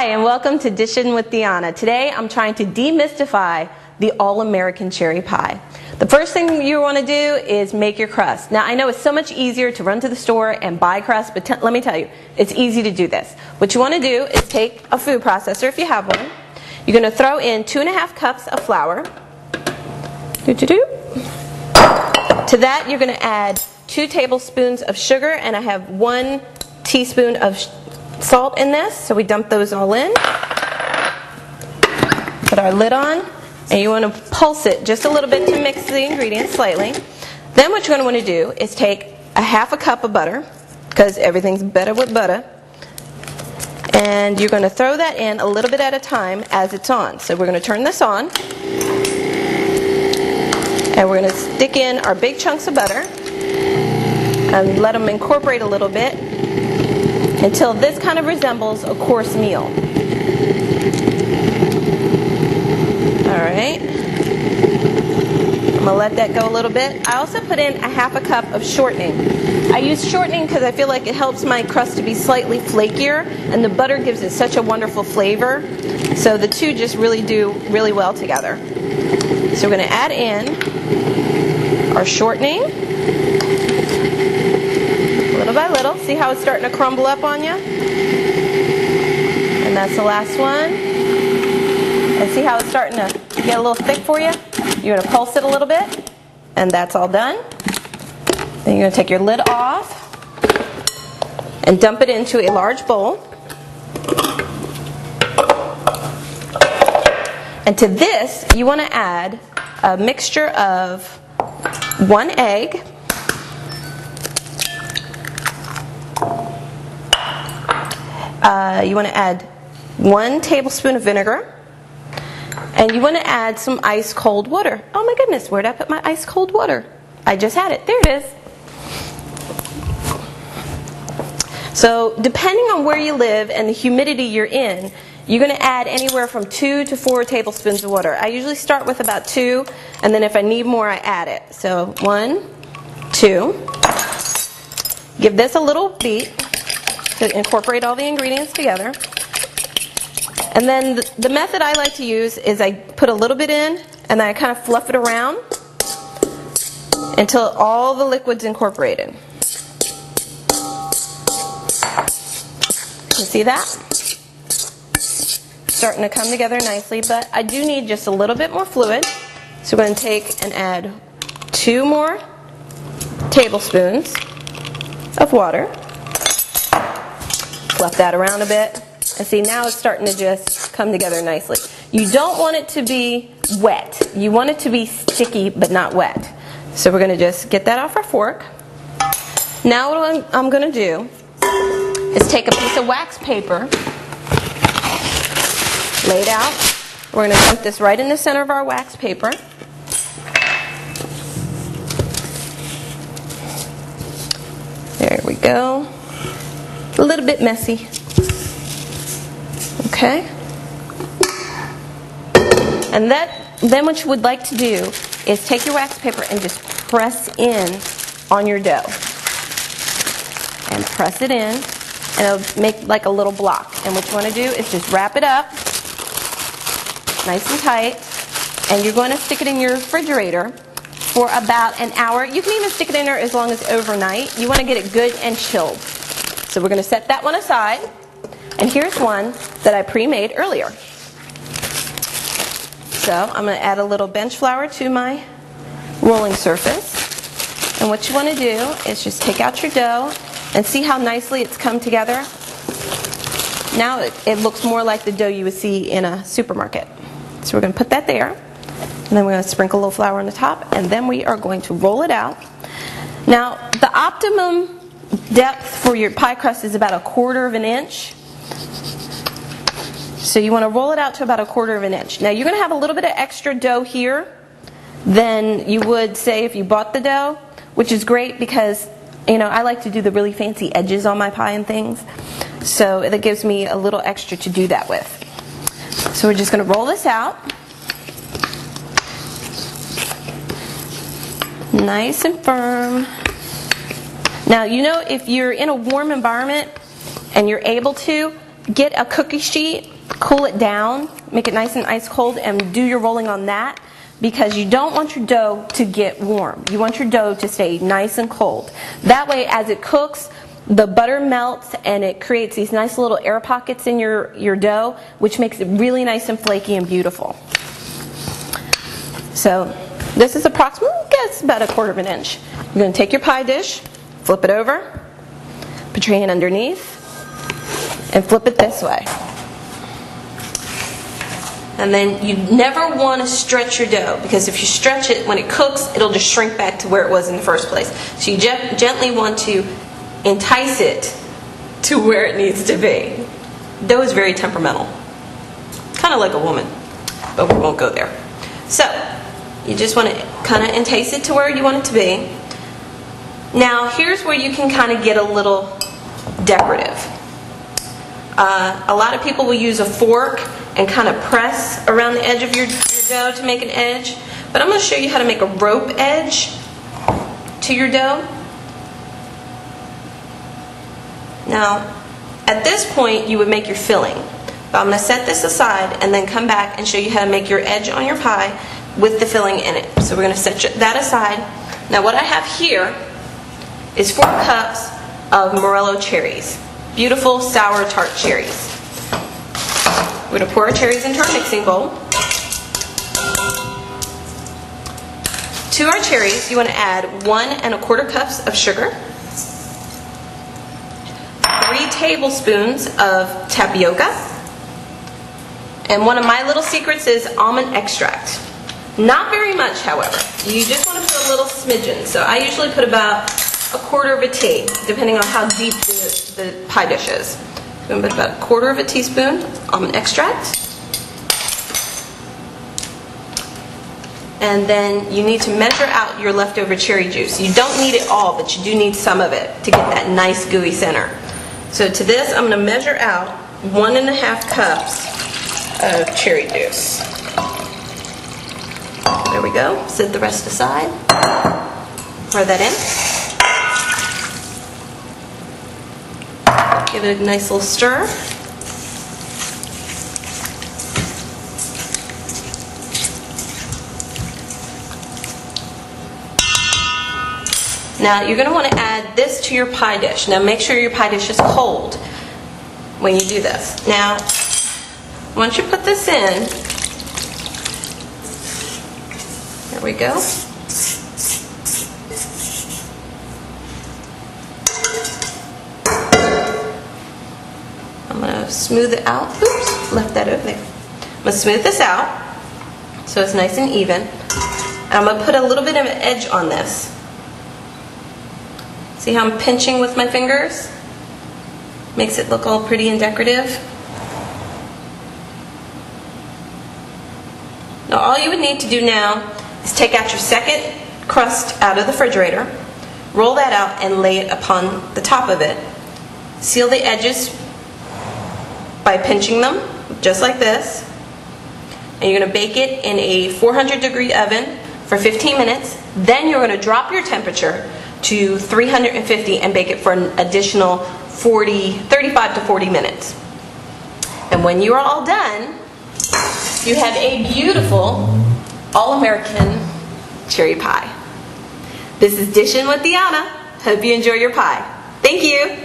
Hi, and welcome to Dishin with Dionna. Today I'm trying to demystify the all-American cherry pie. The first thing you want to do is make your crust. Now I know it's so much easier to run to the store and buy crust, but let me tell you, it's easy to do this. What you want to do is take a food processor if you have one. You're going to throw in 2.5 cups of flour. To that you're going to add 2 tablespoons of sugar, and I have 1 teaspoon of salt in this, so we dump those all in. Put our lid on, and you want to pulse it just a little bit to mix the ingredients slightly. Then what you're going to want to do is take a 1/2 cup of butter, because everything's better with butter, and you're going to throw that in a little bit at a time as it's on. So we're going to turn this on, and we're going to stick in our big chunks of butter and let them incorporate a little bit until this kind of resembles a course meal. Alright, I'm going to let that go a little bit. I also put in a 1/2 cup of shortening. I use shortening because I feel like it helps my crust to be slightly flakier, and the butter gives it such a wonderful flavor. So the two just really do really well together. So we're going to add in our shortening. Little by little. See how it's starting to crumble up on you? And that's the last one. And see how it's starting to get a little thick for you? You're going to pulse it a little bit, and that's all done. Then you're going to take your lid off and dump it into a large bowl. And to this, you want to add a mixture of 1 egg, you want to add 1 tablespoon of vinegar, and you want to add some ice cold water. Oh my goodness, where did I put my ice cold water? I just had it. There it is. So depending on where you live and the humidity you're in, you're going to add anywhere from 2 to 4 tablespoons of water. I usually start with about 2, and then if I need more, I add it. So 1, 2. Give this a little beat to incorporate all the ingredients together. And then the method I like to use is I put a little bit in, and then I kind of fluff it around until all the liquid's incorporated. You see that? Starting to come together nicely, but I do need just a little bit more fluid. So we're going to take and add 2 more tablespoons of water. Fluff that around a bit, and see, now it's starting to just come together nicely. You don't want it to be wet. You want it to be sticky but not wet. So we're going to just get that off our fork. Now what I'm going to do is take a piece of wax paper, lay it out. We're going to dump this right in the center of our wax paper. There we go. A little bit messy. Okay. And then what you would like to do is take your wax paper and just press in on your dough. And press it in, and it'll make like a little block. And what you want to do is just wrap it up nice and tight, and you're going to stick it in your refrigerator for about an hour. You can even stick it in there as long as overnight. You want to get it good and chilled. So we're going to set that one aside, and here's one that I pre-made earlier. So I'm going to add a little bench flour to my rolling surface, and what you want to do is just take out your dough and see how nicely it's come together. Now it looks more like the dough you would see in a supermarket. So we're going to put that there, and then we're going to sprinkle a little flour on the top, and then we are going to roll it out. Now the optimum depth for your pie crust is about 1/4 inch. So you want to roll it out to about 1/4 inch. Now you're going to have a little bit of extra dough here than you would say if you bought the dough, which is great because, you know, I like to do the really fancy edges on my pie and things. So that gives me a little extra to do that with. So we're just going to roll this out. Nice and firm. Now, you know, if you're in a warm environment and you're able to, get a cookie sheet cool it down, make it nice and ice cold, and do your rolling on that, because you don't want your dough to get warm. You want your dough to stay nice and cold. That way, as it cooks, the butter melts and it creates these nice little air pockets in your dough, which makes it really nice and flaky and beautiful. So this is approximately, I guess, about 1/4 inch. You're going to take your pie dish, flip it over, put your hand underneath, and flip it this way. And then you never want to stretch your dough, because if you stretch it, when it cooks, it'll just shrink back to where it was in the first place. So you gently want to entice it to where it needs to be. Dough is very temperamental, kind of like a woman, but we won't go there. So you just want to kind of entice it to where you want it to be. Now here's where you can kind of get a little decorative. A lot of people will use a fork and kind of press around the edge of your dough to make an edge, but I'm going to show you how to make a rope edge to your dough. Now, at this point, you would make your filling. But I'm going to set this aside and then come back and show you how to make your edge on your pie with the filling in it. So we're going to set that aside. Now, what I have here is 4 cups of Morello cherries. Beautiful sour tart cherries. We're going to pour our cherries into our mixing bowl. To our cherries, you want to add 1 1/4 cups of sugar, 3 tablespoons of tapioca, and one of my little secrets is almond extract. Not very much, however. You just want to put a little smidgen. So I usually put about 1/4 tea, depending on how deep the pie dish is. I'm going to put about 1/4 teaspoon almond extract. And then you need to measure out your leftover cherry juice. You don't need it all, but you do need some of it to get that nice gooey center. So to this, I'm going to measure out 1 1/2 cups of cherry juice. There we go. Set the rest aside. Pour that in. Give it a nice little stir. Now you're going to want to add this to your pie dish. Now make sure your pie dish is cold when you do this. Now, once you put this in, there we go. I'm going to smooth it out. Oops, left that over there. I'm going to smooth this out so it's nice and even. And I'm going to put a little bit of an edge on this. See how I'm pinching with my fingers? Makes it look all pretty and decorative. Now all you would need to do now is take out your second crust out of the refrigerator, roll that out and lay it upon the top of it. Seal the edges by pinching them, just like this. And you're going to bake it in a 400-degree oven for 15 minutes. Then you're going to drop your temperature to 350 and bake it for an additional 35 to 40 minutes. And when you are all done, you have a beautiful all-American cherry pie. This is Dishin with Dionna. Hope you enjoy your pie. Thank you.